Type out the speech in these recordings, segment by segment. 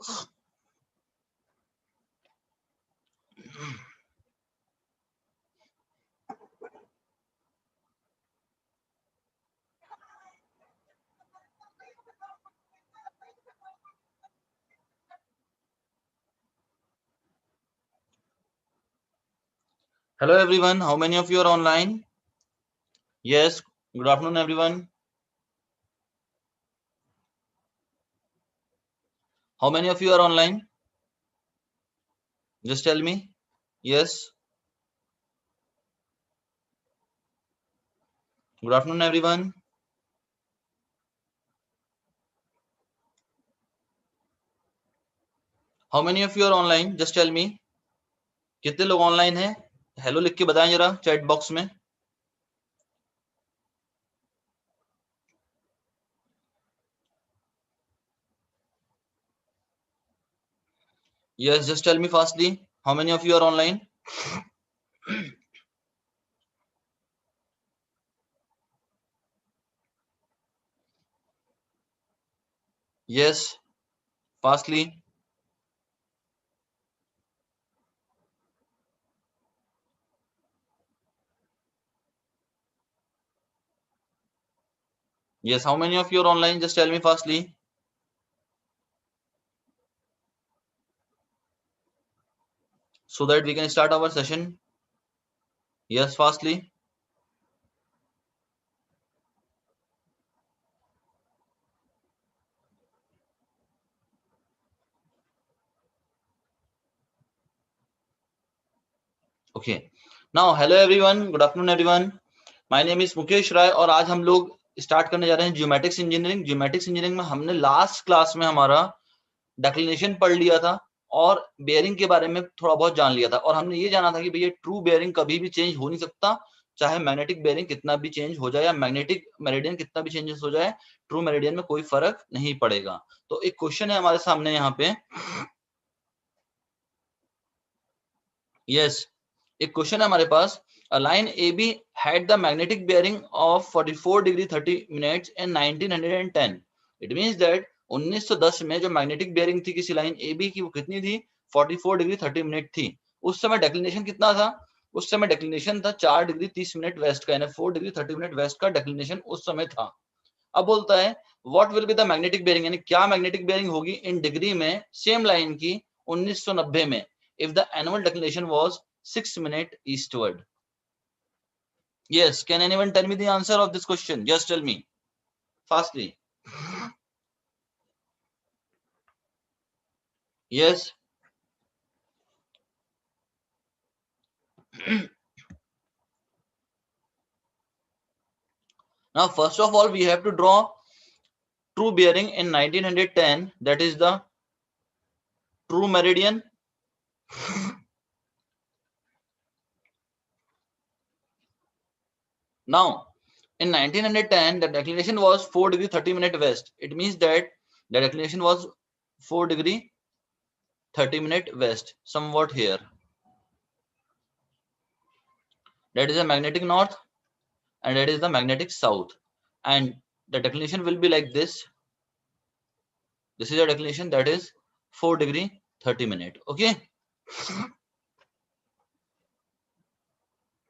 Hello everyone, how many of you are online? Yes, good afternoon everyone. How many of you are online? Just tell me. Yes. Good afternoon everyone. How many of you are online? Just tell me. कितने लोग online हैं? Hello लिख के बताएं जरा chat box में. Yes, just tell me fastly. How many of you are online? Yes, fastly. Yes, how many of you are online? Just tell me fastly. So that we can start our session. Yes, fastly. Okay. Now, hello everyone. Good afternoon everyone. My name is Mukesh Rai और आज हम लोग start करने जा रहे हैं geomatics engineering. Geomatics engineering में हमने लास्ट क्लास में हमारा डेक्लिनेशन पढ़ लिया था और बेयरिंग के बारे में थोड़ा बहुत जान लिया था और हमने ये जाना था कि भैया ट्रू बेयरिंग कभी भी चेंज हो नहीं सकता, चाहे मैग्नेटिक बेयरिंग कितना भी चेंज हो जाए या मैग्नेटिक मेरिडियन कितना भी चेंजेस हो जाए, ट्रू मेरिडियन में कोई फर्क नहीं पड़ेगा. तो एक क्वेश्चन है हमारे सामने यहाँ पे. यस, एक क्वेश्चन है हमारे पास. A line AB had the magnetic bearing of 44 degree 30 minutes in 1910. It means that 1910 में जो मैग्नेटिक बेयरिंग थी किसी लाइन AB की वो कितनी थी? 44 डिग्री 30 मिनट थी. उस समय डेक्लिनेशन कितना था? उस समय डेक्लिनेशन था 4 डिग्री 30 मिनट वेस्ट का, यानी 4 डिग्री 30 मिनट वेस्ट का डेक्लिनेशन उस समय था. अब बोलता है what will be the magnetic bearing, यानी क्या मैग्नेटिक बेयरिंग होगी इन डिग्री में सेम लाइन की 1990 में if the annual declination was 6 minute eastward. Yes, can anyone tell me the answer of this question? Just tell me fastly. Yes. Now first of all we have to draw true bearing in 1910, that is the true meridian. Now in 1910 the declination was 4 degree 30 minute west. It means that the declination was 4 degree 30 minute west, somewhat here. That is the magnetic north and that is the magnetic south, and the declination will be like this. This is a declination that is 4 degree 30 minute. Okay.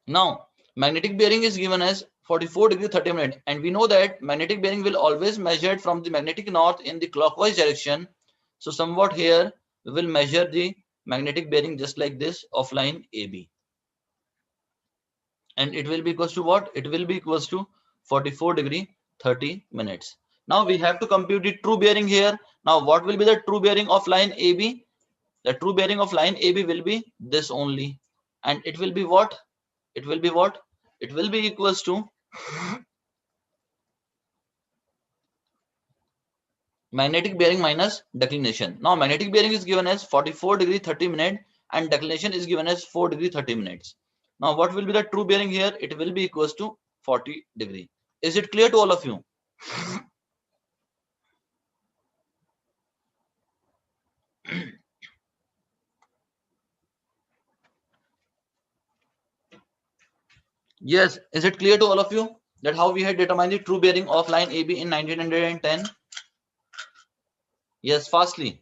Now magnetic bearing is given as 44 degree 30 minute, and we know that magnetic bearing will always measured from the magnetic north in the clockwise direction. So somewhat here we will measure the magnetic bearing just like this of line AB, and it will be equals to what? It will be equals to 44 degree 30 minutes. Now we have to compute the true bearing here. Now what will be the true bearing of line AB? The true bearing of line AB will be this only, and it will be what? It will be what? It will be equals to magnetic bearing minus declination. Now magnetic bearing is given as 44 degree 30 minute and declination is given as 4 degree 30 minutes. Now what will be the true bearing here? It will be equals to 40 degree. Is it clear to all of you? Yes, is it clear to all of you that how we had determined the true bearing of line AB in 1910? Yes, fastly.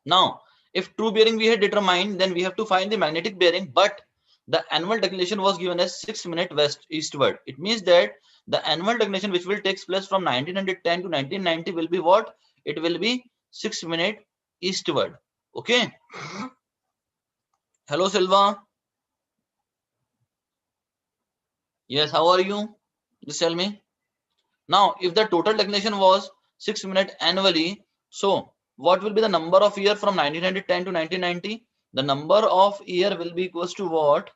Now, if true bearing we had determined, then we have to find the magnetic bearing, but the annual declination was given as 6 minutes west eastward. It means that the annual declination which will take place from 1910 to 1990 will be what? It will be 6 minutes eastward. Okay. Hello, Silva. Yes, how are you? Just tell me. Now, if the total declination was 6 minutes annually, so what will be the number of year from 1910 to 1990? The number of year will be equals to what?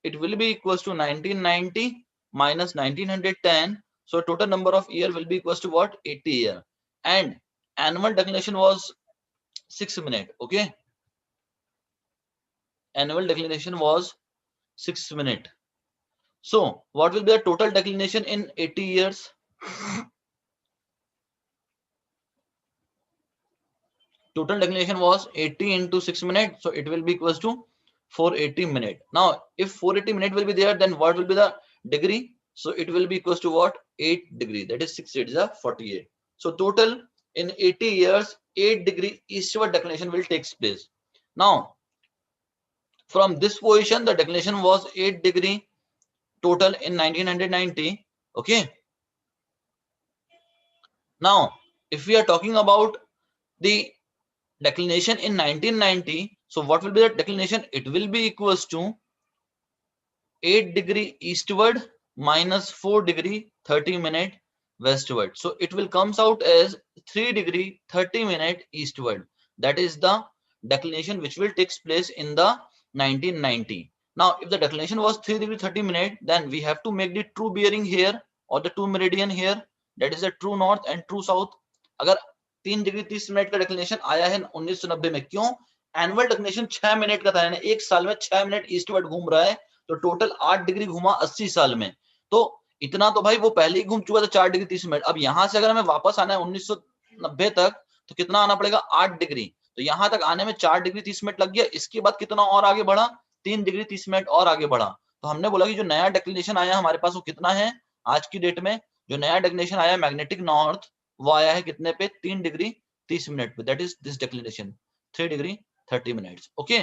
It will be equals to 1990 minus 1910. So total number of year will be equals to what? 80 year. And annual declination was 6 minutes. Okay. Annual declination was 6 minutes. So what will be the total declination in 80 years? Total declination was 80 into 6 minutes, so it will be equals to 480 minutes. Now if 480 minutes will be there, then what will be the degree? So it will be equals to what? 8 degree, that is 6 8 is a 48. So total in 80 years 8 degree eastward declination will take place. Now from this position the declination was 8 degree total in 1990. Okay. Now if we are talking about the declination in 1990, so what will be the declination? It will be equals to 8 degree eastward minus 4 degree 30 minute westward. So it will comes out as 3 degree 30 minute eastward. That is the declination which will take place in the 1990. Now if the declination was 3 degree 30 minute, then we have to make the true bearing here or the true meridian here, that is the true north and true south. अगर 3 degree 30 minute का declination आया है 1990 में, क्यों? Annual declination 6 minute का था, यानी एक साल में 6 मिनट ईस्टवर्ड घूम रहा है, तो टोटल 8 डिग्री घुमा 80 साल में। तो इतना तो भाई वो पहले ही घूम चुका था 4 डिग्री 30 मिनट। अब यहां से अगर हमें वापस आना है 1990 तक, तो कितना आना पड़ेगा? 8 डिग्री। तो यहां तक आने में 4 डिग्री 30 मिनट लग गया। इसके बाद कितना और आगे बढ़ा? 3 डिग्री 30 मिनट और आगे बढ़ा। तो हमने बोला कि जो नया डिक्लिनेशन आया हमारे पास वो कितना है आज की डेट में? जो नया डिक्लिनेशन आया मैग्नेटिक नॉर्थ, वो आया है कितने पे? 3 डिग्री 30 मिनट पे। That is this declination 3 degree 30 minutes. Okay.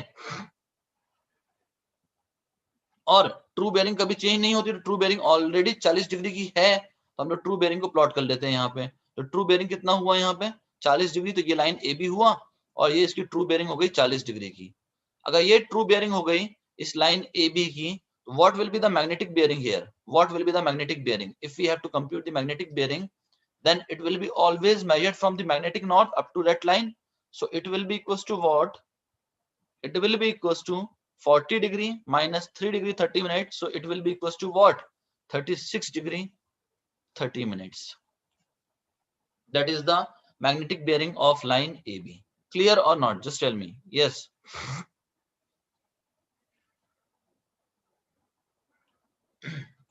और ट्रू बेयरिंग कभी चेंज नहीं होती, तो ट्रू बेयरिंग ऑलरेडी 40 डिग्री की है, तो हम लोग ट्रू बेयरिंग को प्लॉट कर लेते हैं यहाँ पे। तो ट्रू बेयरिंग कितना हुआ यहाँ पे? 40 डिग्री। तो ये लाइन ए बी हुआ और ये इसकी ट्रू बेयरिंग हो गई 40 डिग्री की। अगर ये ट्रू बेयरिंग हो गई इस लाइन ए बी की, तो what will be the magnetic bearing here? What will be the magnetic bearing? If we have to compute the magnetic bearing, then it will be always measured from the magnetic north up to that line. So it will be equals to what? It will be equals to 40 degree minus 3 degree 30 minutes. So it will be equals to what? 36 degree 30 minutes. That is the magnetic bearing of line AB. Clear or not? Just tell me. Yes.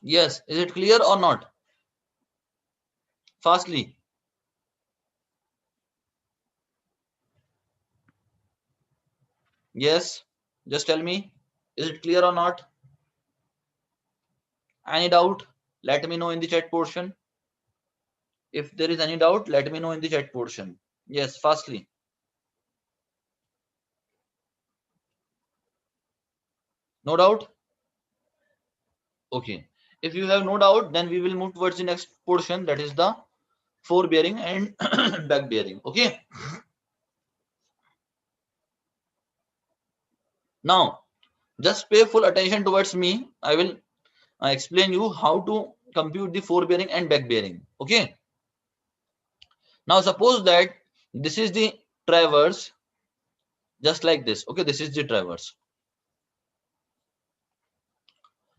Yes. Is it clear or not? Fastly. Yes. Just tell me. Is it clear or not? Any doubt? Let me know in the chat portion. If there is any doubt, let me know in the chat portion. Yes, fastly. No doubt? Okay. If you have no doubt, then we will move towards the next portion, that is the fore bearing and back bearing. Okay. Now, just pay full attention towards me. I will explain you how to compute the fore bearing and back bearing. Okay. Now, suppose that this is the traverse, just like this. Okay, this is the traverse.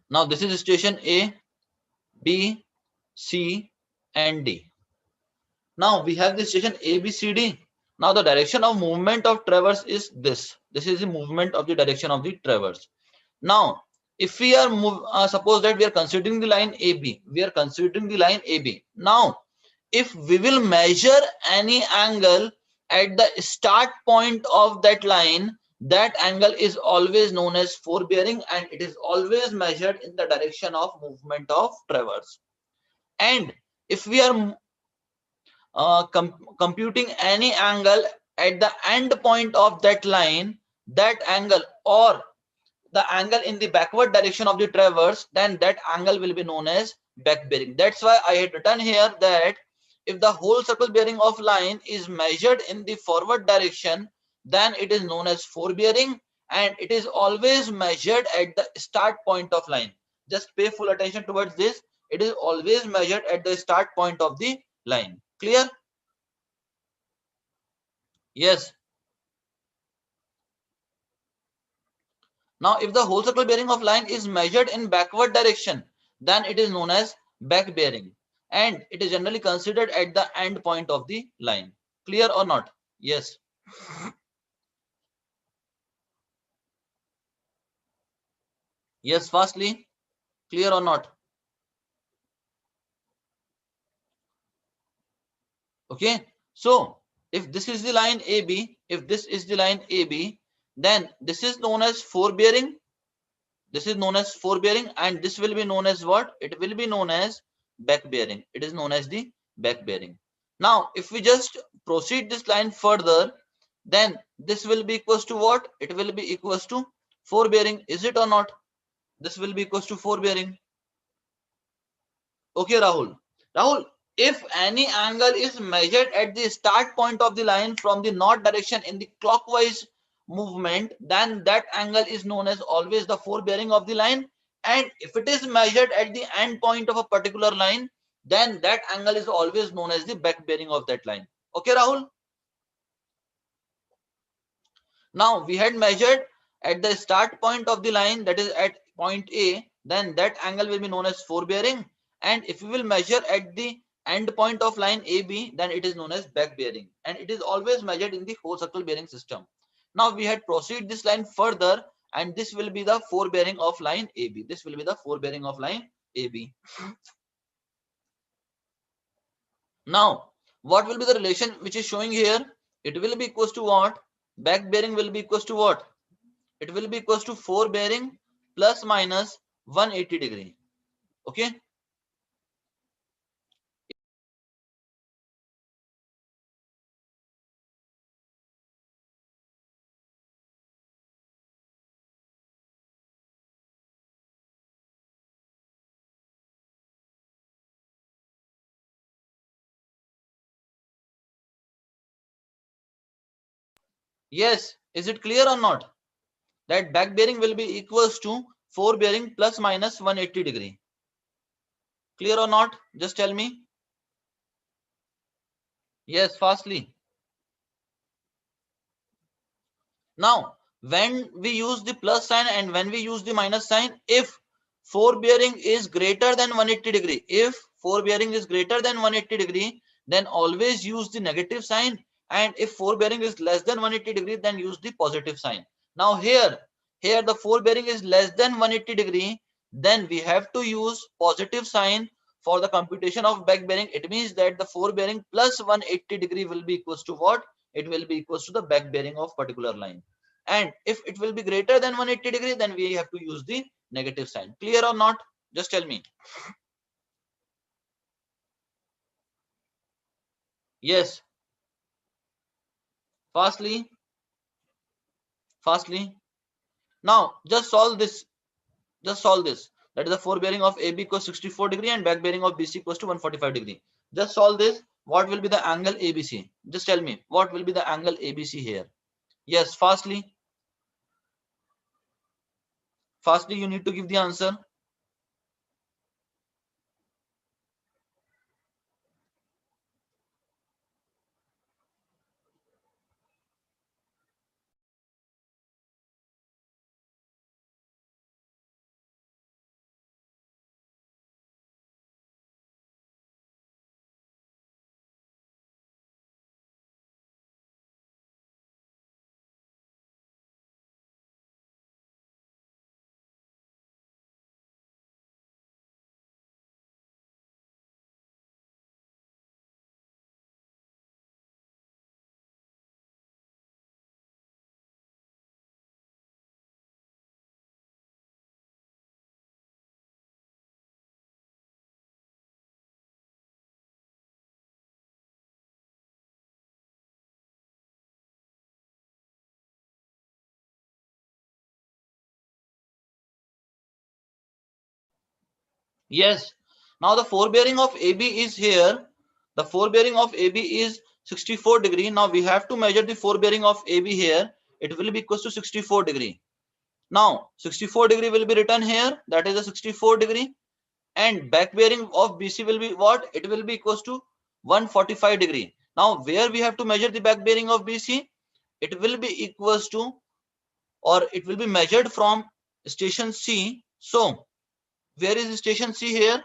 Now, this is station A, B, C, and D. Now we have the station A, B, C, D. Now the direction of movement of traverse is this. This is the movement of the direction of the traverse. Now, if we are suppose that we are considering the line AB, we are considering the line AB. Now, if we will measure any angle at the start point of that line, that angle is always known as fore bearing, and it is always measured in the direction of movement of traverse. And if we are computing any angle at the end point of that line, that angle or the angle in the backward direction of the traverse, then that angle will be known as back bearing. That's why I had written here that if the whole circle bearing of line is measured in the forward direction, then it is known as forebearing, and it is always measured at the start point of line. Just pay full attention towards this. It is always measured at the start point of the line. Clear? Yes. Now, if the whole circle bearing of line is measured in backward direction, then it is known as back bearing, and it is generally considered at the end point of the line. Clear or not? Yes. Yes, fastly. Clear or not? Okay. So, if this is the line AB, if this is the line AB, then this is known as forebearing. This is known as forebearing, and this will be known as what? It will be known as back bearing. It is known as the back bearing. Now, if we just proceed this line further, then this will be equals to what? It will be equals to forebearing. Is it or not? This will be equals to forebearing. Okay, Rahul. Rahul, if any angle is measured at the start point of the line from the north direction in the clockwise movement, then that angle is known as always the forebearing of the line. And if it is measured at the end point of a particular line, then that angle is always known as the back bearing of that line. Okay, Rahul? Now we had measured at the start point of the line, that is at point A, then that angle will be known as forebearing. And if we will measure at the end point of line AB, then it is known as back bearing. And it is always measured in the whole circle bearing system. Now we had proceed this line further, and this will be the forebearing of line AB. This will be the forebearing of line AB. Now, what will be the relation which is showing here? It will be equals to what? Back bearing will be equals to what? It will be equals to forebearing plus minus 180 degree. Okay. Yes. Is it clear or not? That back bearing will be equals to forebearing plus minus 180 degree. Clear or not? Just tell me. Yes, fastly. Now, when we use the plus sign and when we use the minus sign, if forebearing is greater than 180 degree, if forebearing is greater than 180 degree, then always use the negative sign. And if forebearing is less than 180 degree, then use the positive sign. Now here the forebearing is less than 180 degree, then we have to use positive sign for the computation of back bearing. It means that the forebearing plus 180 degree will be equals to what? It will be equals to the back bearing of particular line. And if it will be greater than 180 degree, then we have to use the negative sign. Clear or not? Just tell me. Yes. Fastly. Fastly. Now just solve this. Just solve this. That is the forebearing of AB equals 64 degree and back bearing of BC equals to 145 degree. Just solve this. What will be the angle ABC? Just tell me what will be the angle ABC here. Yes, fastly. Fastly, you need to give the answer. Yes. Now the forebearing of AB is here. The forebearing of AB is 64 degree. Now we have to measure the forebearing of AB here. It will be equals to 64 degree. Now 64 degree will be written here. That is a 64 degree. And back bearing of BC will be what? It will be equals to 145 degree. Now where we have to measure the back bearing of BC? It will be equals to, or it will be measured from station C. So where is station C here?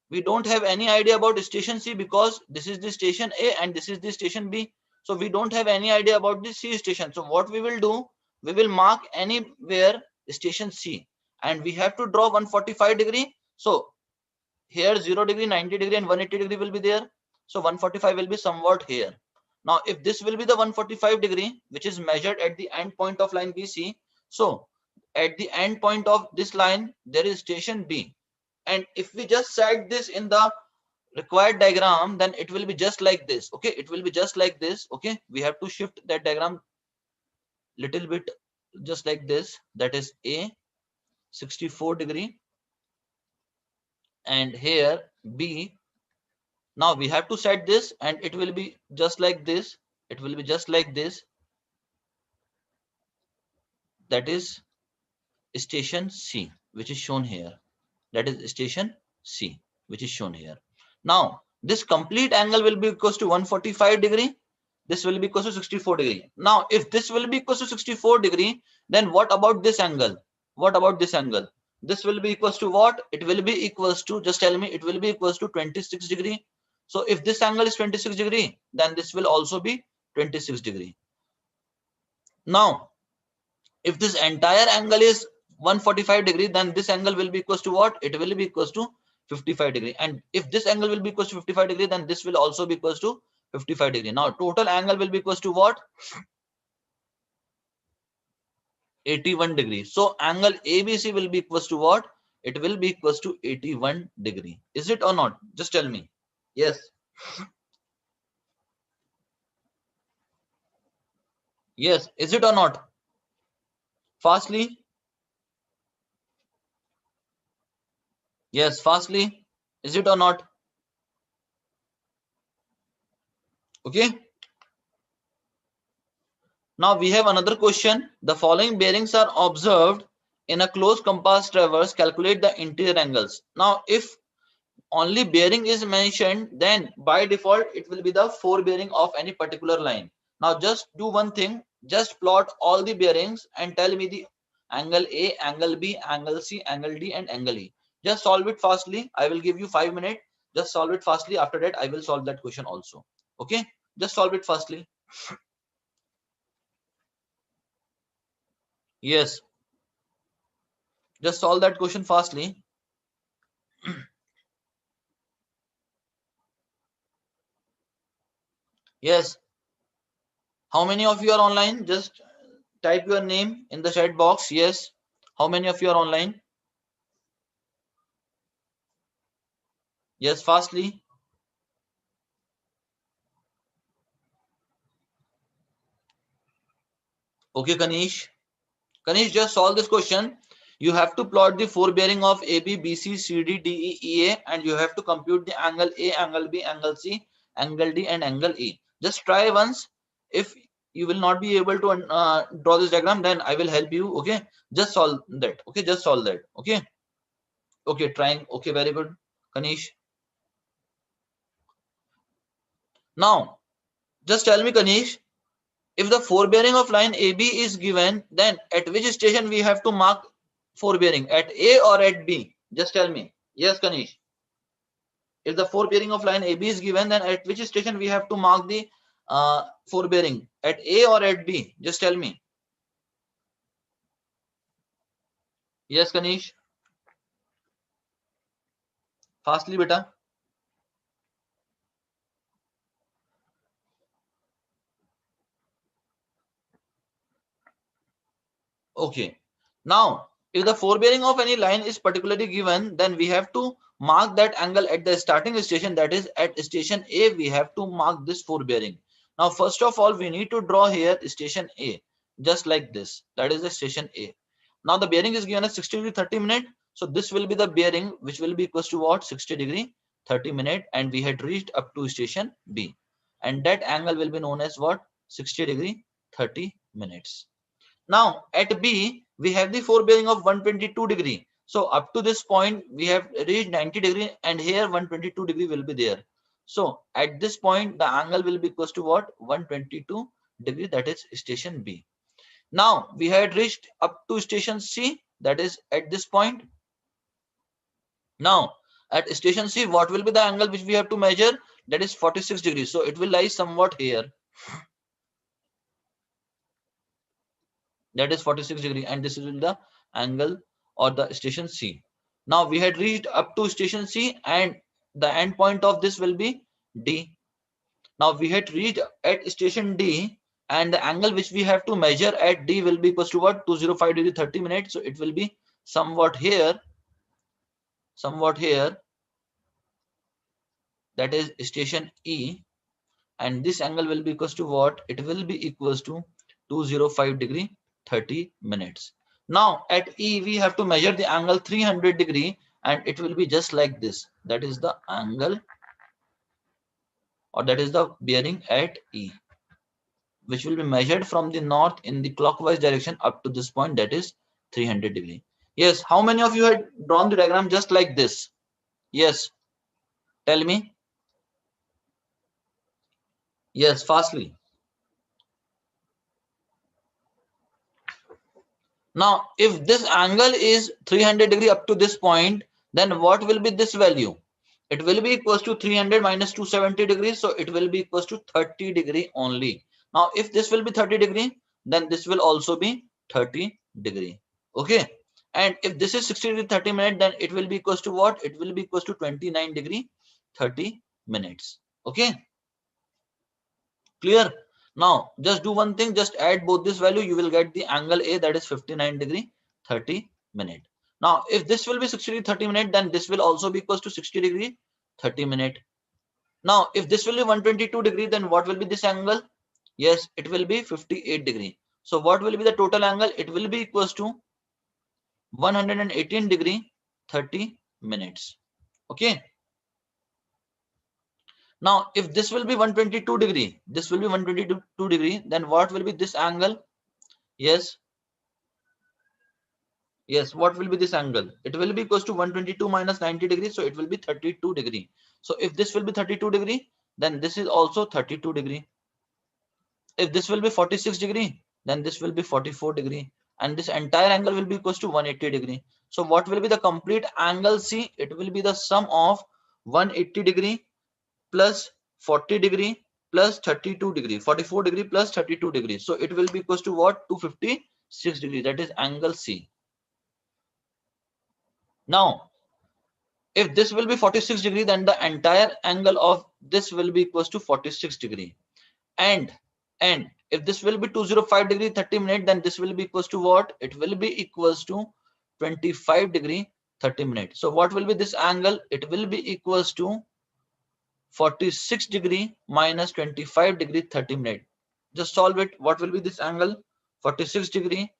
We don't have any idea about station C because this is the station A and this is the station B. So we don't have any idea about the C station. So what we will do, we will mark anywhere station C and we have to draw 145 degree. So here 0 degree, 90 degree and 180 degree will be there. So 145 will be somewhat here. Now if this will be the 145 degree which is measured at the end point of line BC, so at the end point of this line there is station B, and if we just set this in the required diagram, then it will be just like this. Okay, it will be just like this. Okay, we have to shift that diagram little bit, just like this. That is A 64 degree and here B. Now we have to set this and it will be just like this. It will be just like this. That is station C, which is shown here. That is station C, which is shown here. Now this complete angle will be equals to 145 degree. This will be equals to 64 degree. Now if this will be equals to 64 degree, then what about this angle? What about this angle? This will be equals to what? It will be equals to, just tell me, it will be equals to 26 degree. So if this angle is 26 degree, then this will also be 26 degree. Now if this entire angle is 145 degree, then this angle will be equals to what? It will be equals to 55 degree. And if this angle will be equals to 55 degree, then this will also be equals to 55 degree. Now total angle will be equals to what? 81 degree. So angle ABC will be equals to what? It will be equals to 81 degree. Is it or not? Just tell me. Yes. Yes. Is it or not? Fastly. Yes, fastly. Is it or not? Okay. Now we have another question. The following bearings are observed in a closed compass traverse. Calculate the interior angles. Now if only bearing is mentioned, then by default it will be the forebearing of any particular line. Now just do one thing. Just plot all the bearings and tell me the angle A, angle B, angle C, angle D and angle E. Just solve it fastly. I will give you 5 minutes. Just solve it fastly. After that I will solve that question also. Okay. Just solve it fastly. Yes. Just solve that question fastly. Yes. How many of you are online? Just type your name in the chat box. Yes. How many of you are online? Yes, fastly. Okay, Kanish. Kanish, just solve this question. You have to plot the forebearing of AB, BC, CD, DE, EA, and you have to compute the angle A, angle B, angle C, angle D, and angle E. Just try once. If you will not be able to draw this diagram, then I will help you. Okay, just solve that. Okay, just solve that. Okay. Okay, trying. Okay, very good, Kanish. Now, just tell me, Kanish, if the forebearing of line AB is given, then at which station we have to mark forebearing? At A or at B? Just tell me. Yes, Kanish. If the forebearing of line AB is given, then at which station we have to mark the forebearing? At A or at B? Just tell me. Yes, Kanish. Fastly, beta. Okay. Now, if the forebearing of any line is particularly given, then we have to mark that angle at the starting station. That is at station A, we have to mark this forebearing. Now, first of all, we need to draw here station A, just like this. That is the station A. Now, the bearing is given as 60 to 30 minutes. So this will be the bearing which will be equals to what? 60 degree 30 minute, and we had reached up to station B, and that angle will be known as what? 60 degree 30 minutes. Now at B we have the forebearing of 122 degree. So up to this point we have reached 90 degree, and here 122 degree will be there. So at this point the angle will be equals to what? 122 degree, that is station B. Now we had reached up to station C, that is at this point. Now at station C, what will be the angle which we have to measure? That is 46 degrees. So it will lie somewhat here. That is 46 degree, and this is the angle or the station C. Now we had reached up to station C, and the end point of this will be D. Now we had reached at station D, and the angle which we have to measure at D will be equal to what? 205 degree 30 minutes. So it will be somewhat here, that is station E, and this angle will be equals to what? It will be equals to 205 degree 30 minutes. Now at E we have to measure the angle 300 degree, and it will be just like this. That is the angle, or that is the bearing at E, which will be measured from the north in the clockwise direction up to this point, that is 300 degree. Yes, how many of you had drawn the diagram just like this? Yes, tell me. Yes, fastly. Now, if this angle is 300 degree up to this point, then what will be this value? It will be equals to 300 minus 270 degrees. So it will be equals to 30 degree only. Now, if this will be 30 degree, then this will also be 30 degree. Okay. And if this is 60 degree 30 minutes, then it will be equals to what? It will be equals to 29 degree 30 minutes. Okay. Clear? Now just do one thing, just add both this value, you will get the angle A, that is 59 degree 30 minute. Now if this will be 60 degree 30 minute, then this will also be equals to 60 degree 30 minute. Now if this will be 122 degree, then what will be this angle? Yes, it will be 58 degree. So what will be the total angle? It will be equals to 118 degree 30 minutes. Okay. Now, if this will be 122 degree, this will be 122 degree, then what will be this angle? Yes. Yes, what will be this angle? It will be equals to 122 minus 90 degrees, so it will be 32 degree. So if this will be 32 degree, then this is also 32 degree. If this will be 46 degree, then this will be 44 degree. And this entire angle will be equals to 180 degree. So what will be the complete angle C? It will be the sum of 180 degree plus 40 degree plus 32 degree, 44 degree plus 32 degree. So it will be equals to what? 256 degree. That is angle C. Now, if this will be 46 degree, then the entire angle of this will be equals to 46 degree. And if this will be 205 degree 30 minute, then this will be equals to what? It will be equals to 25 degree 30 minute. So what will be this angle? It will be equals to 46 degree minus 25 degree 30 minute. Just solve it. What will be this angle? 46 degree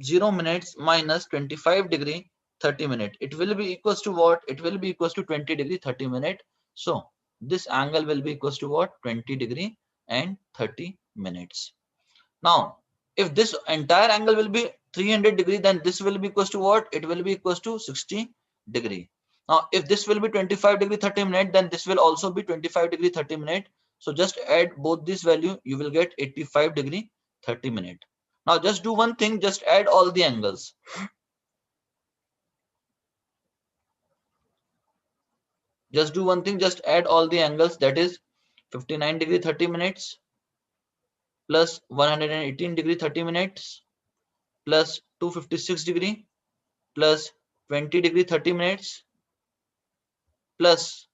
0 minutes minus 25 degree 30 minute. It will be equals to what? It will be equals to 20 degree 30 minute. So this angle will be equals to what? 20 degree and 30 minutes. Now if this entire angle will be 300 degree, then this will be equals to what? It will be equals to 60 degree. Now if this will be 25 degree 30 minute, then this will also be 25 degree 30 minute. So just add both this value, you will get 85 degree 30 minute. Now just do one thing, just add all the angles. Just do one thing, just add all the angles, that is 59 degree 30 minutes plus 118 degree 30 minutes plus 256 degree plus 20 degree 30 minutes plus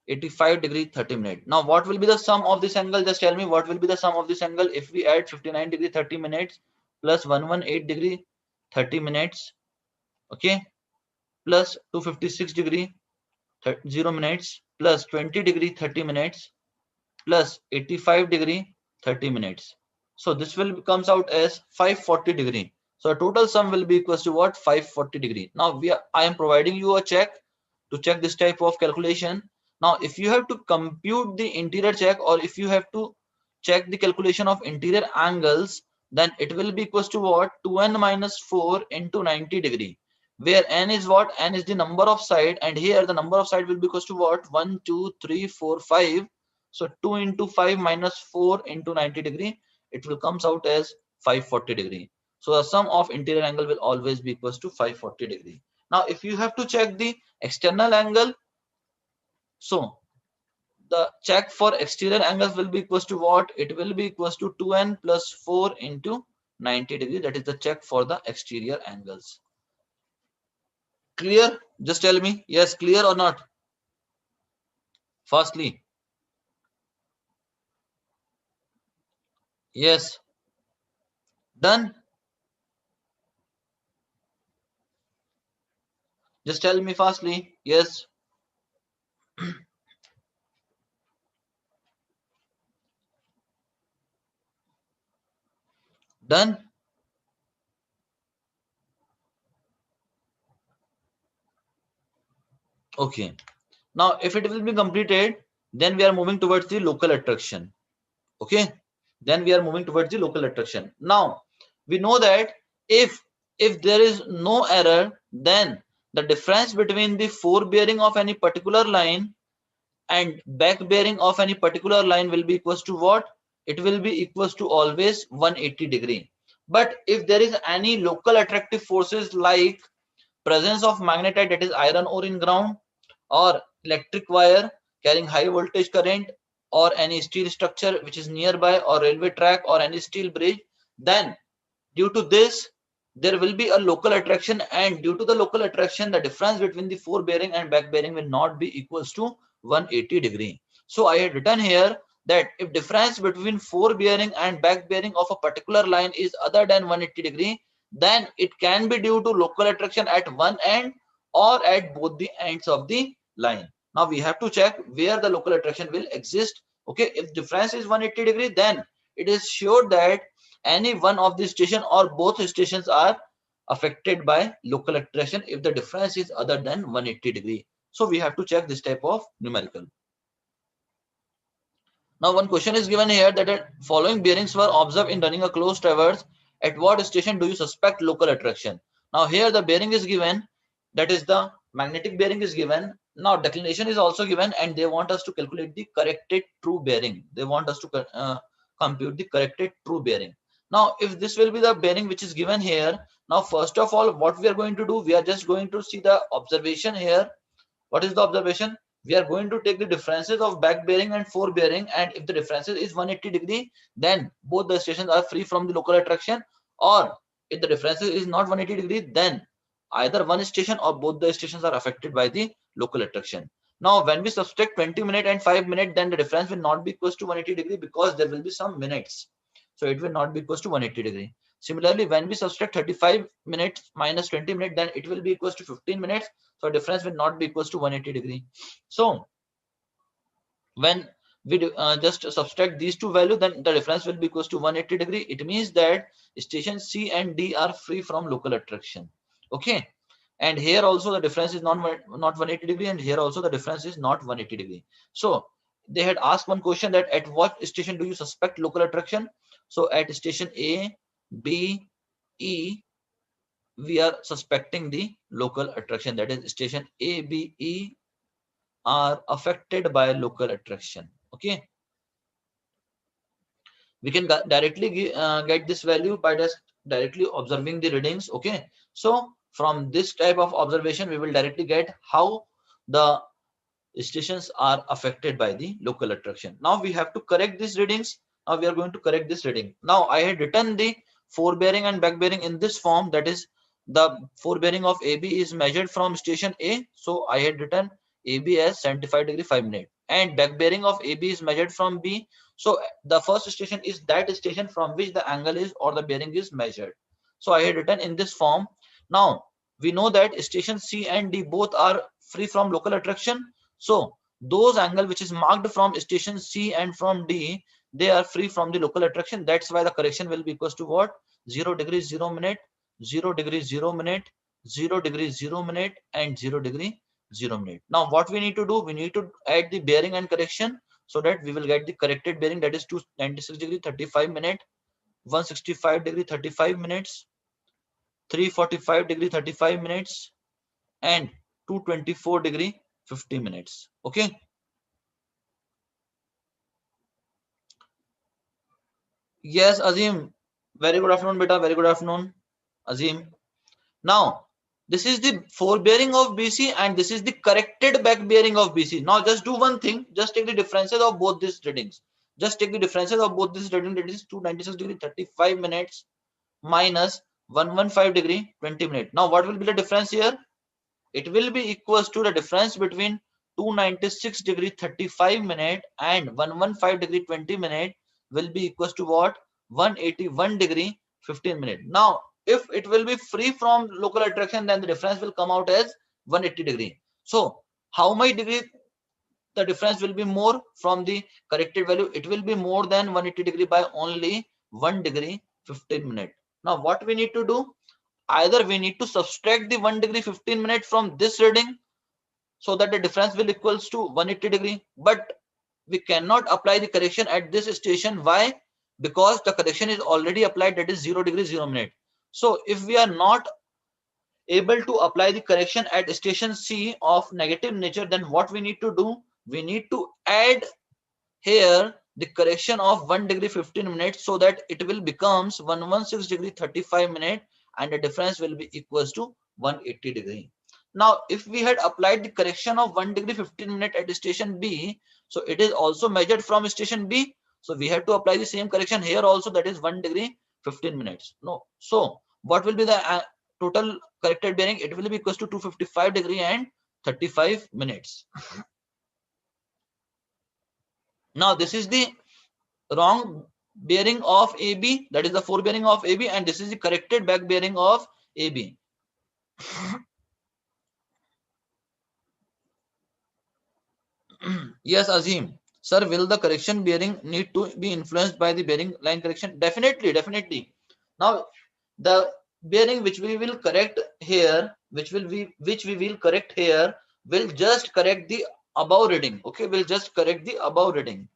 85 degree 30 minutes. Now what will be the sum of this angle? Just tell me what will be the sum of this angle if we add 59 degree 30 minutes plus 118 degree 30 minutes, okay, plus 256 degree 0 minutes plus 20 degree 30 minutes plus 85 degree 30 minutes. So this will comes out as 540 degree. So the total sum will be equals to what? 540 degree. Now I am providing you a check to check this type of calculation. Now if you have to compute the interior check, or if you have to check the calculation of interior angles, then it will be equals to what? 2n minus 4 into 90 degree, where n is what? N is the number of side, and here the number of side will be equals to what? 1 2 3 4 5. So 2 into 5 minus 4 into 90 degree, it will comes out as 540 degree. So the sum of interior angle will always be equals to 540 degree. Now if you have to check the external angle, so the check for exterior angles will be equals to what? It will be equals to 2n plus 4 into 90 degree. That is the check for the exterior angles. Clear? Just tell me, yes, clear or not? Firstly, yes, done. Just tell me fastly, yes, done. Okay. Now if it will be completed, then we are moving towards the local attraction. Okay, then we are moving towards the local attraction. Now we know that if there is no error, then the difference between the forebearing of any particular line and back bearing of any particular line will be equals to what? It will be equals to always 180 degree. But if there is any local attractive forces like presence of magnetite, that is iron ore in ground, or electric wire carrying high voltage current, or any steel structure which is nearby, or railway track, or any steel bridge, then due to this there will be a local attraction, and due to the local attraction the difference between the forebearing and back bearing will not be equals to 180 degree. So I had written here that if difference between forebearing and back bearing of a particular line is other than 180 degree, then it can be due to local attraction at one end or at both the ends of the line. Now we have to check where the local attraction will exist. Okay, if difference is 180 degree, then it is sure that any one of the station or both stations are affected by local attraction if the difference is other than 180 degree. So we have to check this type of numerical. Now one question is given here that following bearings were observed in running a closed traverse. At what station do you suspect local attraction? Now here the bearing is given, that is the magnetic bearing is given. Now declination is also given, and they want us to calculate the corrected true bearing. They want us to compute the corrected true bearing. Now if this will be the bearing which is given here, now first of all what we are going to do, we are just going to see the observation here. What is the observation? We are going to take the differences of back bearing and fore bearing, and if the differences is 180 degree, then both the stations are free from the local attraction, or if the differences is not 180 degree, then either one station or both the stations are affected by the local attraction. Now when we subtract 20 minutes and 5 minutes, then the difference will not be equals to 180 degree because there will be some minutes, so it will not be equals to 180 degree. Similarly, when we subtract 35 minutes minus 20 minutes, then it will be equals to 15 minutes. So difference will not be equals to 180 degree. So when we just subtract these two values, then the difference will be equals to 180 degree. It means that station C and D are free from local attraction. Okay. And here also the difference is not 180 degree, and here also the difference is not 180 degree. So they had asked one question that at what station do you suspect local attraction? So at station A, B, E, we are suspecting the local attraction, that is station A, B, E are affected by local attraction. Okay, we can directly get this value by just directly observing the readings. Okay, so from this type of observation we will directly get how the stations are affected by the local attraction. Now we have to correct these readings. Now we are going to correct this reading. Now I had written the forebearing and back bearing in this form, that is the forebearing of AB is measured from station A. So I had written AB as 75 degree 5 minutes, and back bearing of AB is measured from B. So the first station is that station from which the angle is or the bearing is measured. So I had written in this form. Now we know that station C and D both are free from local attraction. So those angle which is marked from station C and from D, they are free from the local attraction. That's why the correction will be equals to what? 0 degree 0 minute 0 degree 0 minute, 0 degree 0 minute, and 0 degree 0 minute. Now what we need to do, we need to add the bearing and correction so that we will get the corrected bearing, that is 296 degree 35 minute, 165 degree 35 minutes, 345 degree 35 minutes, and 224 degree 50 minutes. Okay. Yes, Azim. Very good afternoon, beta. Very good afternoon, Azim. Now, this is the forebearing of BC and this is the corrected back bearing of BC. Now, just do one thing. Just take the differences of both these readings. Just take the differences of both these readings. That is 296 degree 35 minutes minus 115 degree 20 minutes. Now, what will be the difference here? It will be equals to the difference between 296 degree 35 minute and 115 degree 20 minute will be equals to what? 181 degree 15 minute. Now, if it will be free from local attraction, then the difference will come out as 180 degree. So, how many degree the difference will be more from the corrected value? It will be more than 180 degree by only 1 degree 15 minute. Now, what we need to do? Either we need to subtract the 1 degree 15 minutes from this reading so that the difference will equals to 180 degree, but we cannot apply the correction at this station. Why? Because the correction is already applied, that is 0 degree 0 minute. So if we are not able to apply the correction at station C of negative nature, then what we need to do? We need to add here the correction of 1 degree 15 minutes so that it will becomes 116 degree 35 minute and the difference will be equals to 180 degree. Now, if we had applied the correction of 1 degree 15 minute at station B, so it is also measured from station B. So we have to apply the same correction here also, that is 1 degree 15 minutes. No. So what will be the total corrected bearing? It will be equals to 255 degree and 35 minutes. Now this is the wrong bearing of AB, that is the forebearing of AB, and this is the corrected back bearing of AB. Yes, Azim. Sir, will the correction bearing need to be influenced by the bearing line correction? Definitely, definitely. Now, the bearing which we will correct here, which we will correct here, will just correct the above reading. Okay, will just correct the above reading.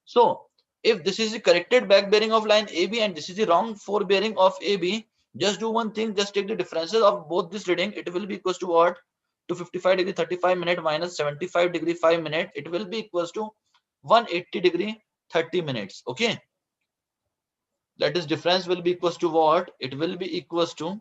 So, if this is the corrected back bearing of line AB and this is the wrong forebearing of AB, just do one thing, just take the differences of both this reading. It will be equals to what? 255 degree 35 minute minus 75 degree 5 minute. It will be equals to 180 degree 30 minutes. Okay. That is difference will be equals to what? It will be equals to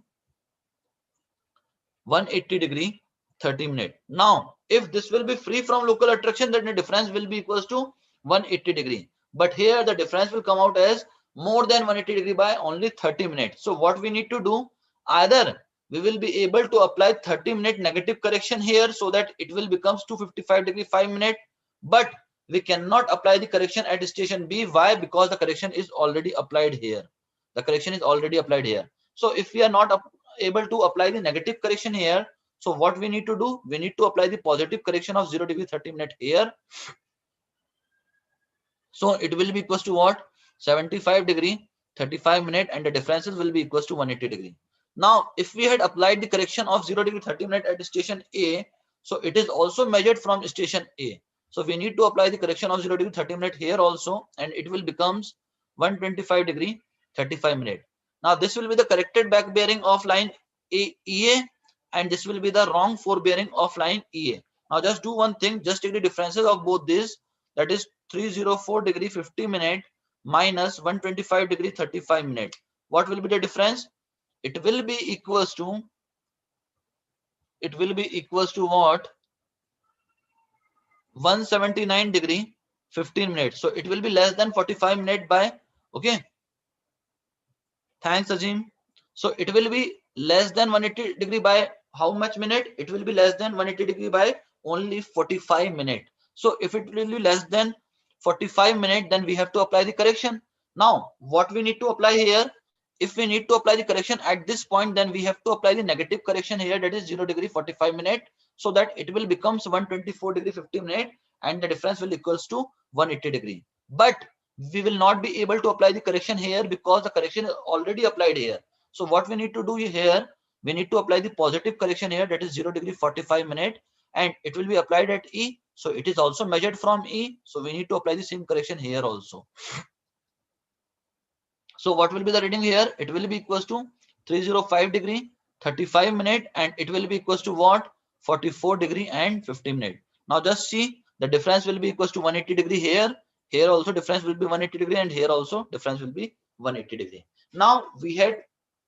180 degree 30 minute. Now, if this will be free from local attraction, then the difference will be equals to 180 degree. But here the difference will come out as more than 180 degree by only 30 minutes. So what we need to do? Either we will be able to apply 30-minute negative correction here so that it will becomes 255 degree 5 minute, but we cannot apply the correction at station B. Why? Because the correction is already applied here. The correction is already applied here. So if we are not able to apply the negative correction here, so what we need to do? We need to apply the positive correction of 0 degree 30 minute here. So it will be equals to what? 75 degree 35 minute and the differences will be equals to 180 degree. Now, if we had applied the correction of 0 degree 30 minute at station A, so it is also measured from station A. So we need to apply the correction of 0 degree 30 minute here also, and it will becomes 125 degree 35 minute. Now this will be the corrected back bearing of line EA, and this will be the wrong forebearing of line EA. Now just do one thing, just take the differences of both these, that is 304 degree 50 minute minus 125 degree 35 minute. What will be the difference? It will be equals to what? 179 degree 15 minutes. So it will be less than 45 minutes by, okay. Thanks, Ajim. So it will be less than 180 degree by how much minute? It will be less than 180 degree by only 45 minutes. So if it will be less than 45 minutes, then we have to apply the correction. Now, what we need to apply here? If we need to apply the correction at this point, then we have to apply the negative correction here, that is 0 degree 45 minute, so that it will becomes 124 degree 50 minute and the difference will equals to 180 degree. But we will not be able to apply the correction here because the correction is already applied here. So what we need to do here, we need to apply the positive correction here, that is 0 degree 45 minute, and it will be applied at E. So it is also measured from E. So we need to apply the same correction here also. So what will be the reading here? It will be equals to 305 degree 35 minute, and it will be equals to what? 44 degree and 50 minute. Now just see, the difference will be equals to 180 degree here. Here also difference will be 180 degree, and here also difference will be 180 degree. Now we had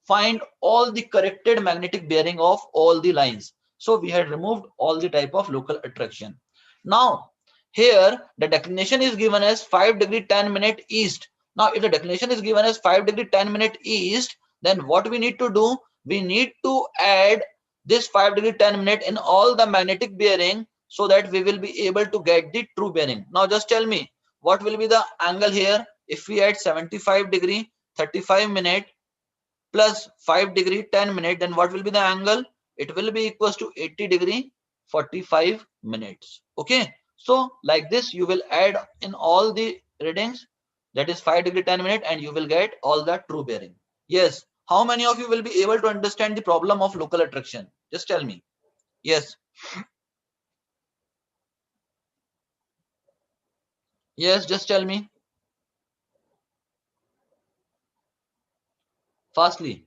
find all the corrected magnetic bearing of all the lines. So we had removed all the type of local attraction. Now here the declination is given as 5 degree 10 minute east. Now if the declination is given as 5 degree 10 minute east, then what we need to do? We need to add this 5 degree 10 minute in all the magnetic bearing, so that we will be able to get the true bearing. Now just tell me, what will be the angle here if we add 75 degree 35 minute plus 5 degree 10 minute? Then what will be the angle? It will be equals to 80 degree 45 minutes. Okay, so like this you will add in all the readings, that is 5 degree 10 minute, and you will get all the true bearing. Yes, how many of you will be able to understand the problem of local attraction? Just tell me. Yes, yes, just tell me fastly.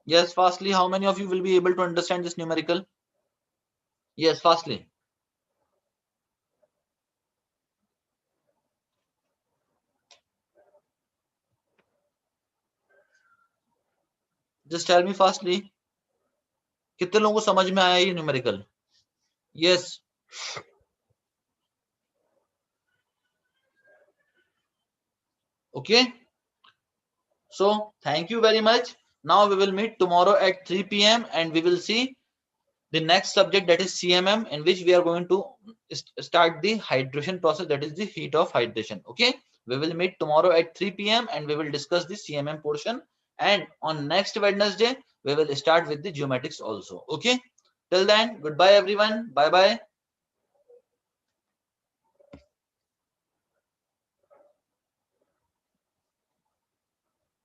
Yes, fastly, how many of you will be able to understand this numerical? Yes, fastly. Just tell me fastly, कितने लोगों को समझ में आया ये numerical? Yes. Okay, so thank you very much. Now we will meet tomorrow at 3 p.m. and we will see the next subject, that is CMM, in which we are going to start the hydration process, that is the heat of hydration. Okay, we will meet tomorrow at 3 p.m. and we will discuss the CMM portion, and on next Wednesday we will start with the geomatics also. Okay, till then, goodbye everyone. Bye bye.